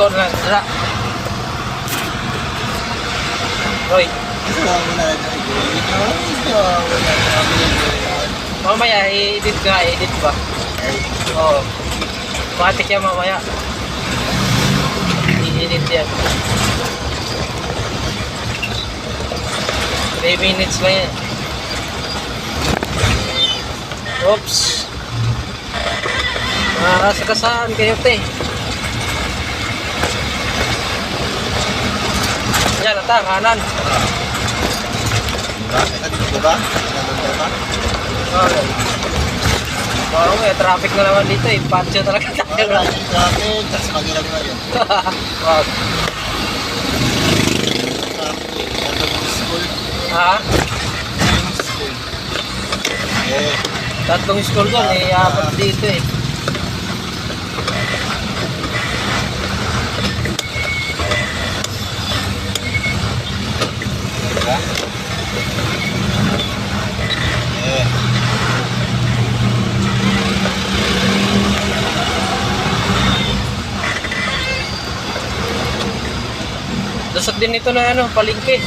ko na dra. Roy, mamaya i-edit ka, edit ba? Oo. Matik yan mamaya. I-edit yan. 3 minutes lang yan. Oops. Nakakasakasaan kayo, te. Yan, ata, kanan. Diba? Okay. Oo, may traffic na naman dito eh. Patio talaga tayo. Traffic, tapos magilag na yun. Wag. Ha? Eh, Tatlong school ko, may apat dito eh. diba? Eh, Lusot din ito na ano, palengke.